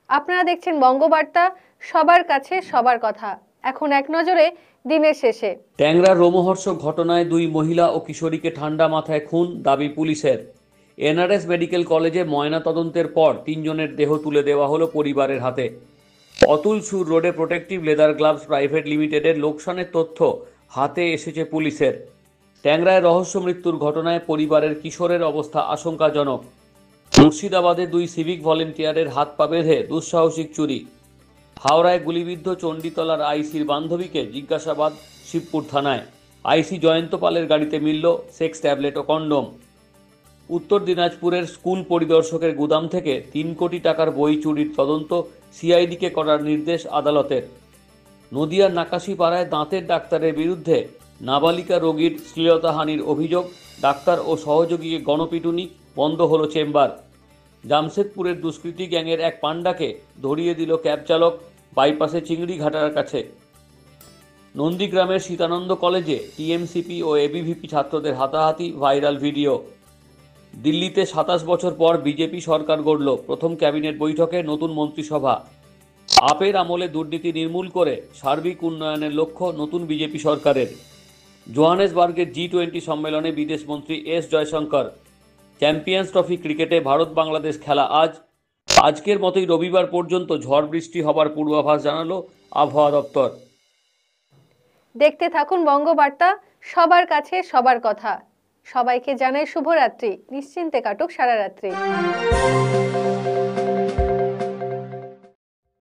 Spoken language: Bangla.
আপনারা দেখছেন বঙ্গবার্তা, সবার কাছে সবার কথা। এখন এক নজরে দিনের শেষে। ট্যাংরার রোমহর্ষক ঘটনায় 2 মহিলা ও কিশোরীকে ঠান্ডা মাথায় খুন, দাবি পুলিশের। এনআরএস মেডিকেল কলেজে ময়না তদন্তের পর 3 জনের দেহ তুলে দেওয়া হলো পরিবারের হাতে। অতুল সুর রোডে প্রোটেক্টিভ লেদার গ্লাভস প্রাইভেট লিমিটেডের লোকসানের তথ্য হাতে এসেছে পুলিশের। ট্যাংরায় রহস্য মৃত্যুর ঘটনায় পরিবারের কিশোরের অবস্থা আশঙ্কাজনক। মুর্শিদাবাদে 2 সিভিক ভলেন্টিয়ারের হাত পা বেঁধে দুঃসাহসিক চুরি। হাওড়ায় গুলিবিদ্ধ চণ্ডীতলার আইসির বান্ধবীকে জিজ্ঞাসাবাদ শিবপুর থানায়। আইসি জয়ন্ত পালের গাড়িতে মিলল সেক্স ট্যাবলেট ও কন্ডোম। উত্তর দিনাজপুরের স্কুল পরিদর্শকের গুদাম থেকে 3 কোটি টাকার বই চুরির তদন্ত সিআইডিকে করার নির্দেশ আদালতের। নদিয়ার নাকাশিপাড়ায় দাঁতের ডাক্তারের বিরুদ্ধে নাবালিকা রোগীর শ্লীলতাহানির অভিযোগ, ডাক্তার ও সহযোগীকে গণপিটুনি, বন্ধ হলো চেম্বার। জামশেদপুরের দুষ্কৃতী গ্যাংয়ের এক পান্ডাকে ধরিয়ে দিল ক্যাব চালক বাইপাসে চিংড়িঘাটার কাছে। নন্দীগ্রামের সীতানন্দ কলেজে টিএমসিপি ও এবিভিপি ছাত্রদের হাতাহাতি, ভাইরাল ভিডিও। দিল্লিতে 27 বছর পর বিজেপি সরকার গড়ল, প্রথম ক্যাবিনেট বৈঠকে নতুন মন্ত্রিসভা। আপের আমলে দুর্নীতি নির্মূল করে সার্বিক উন্নয়নের লক্ষ্য নতুন বিজেপি সরকারের। জোহানেসবার্গের G20 সম্মেলনে বিদেশমন্ত্রী এস জয়শঙ্কর। চ্যাম্পিয়ন্স ট্রফি ক্রিকেটে ভারত বাংলাদেশ খেলা আজ। আজকের মতোই রবিবার পর্যন্ত ঝড় বৃষ্টি হবার পূর্বাভাস জানালো আবহাওয়া দপ্তর। দেখতে থাকুন বঙ্গবার্তা, সবার কাছে সবার কথা। সবাইকে জানাই শুভরাত্রি। নিশ্চিন্তে কাটুক সারা রাত্রি।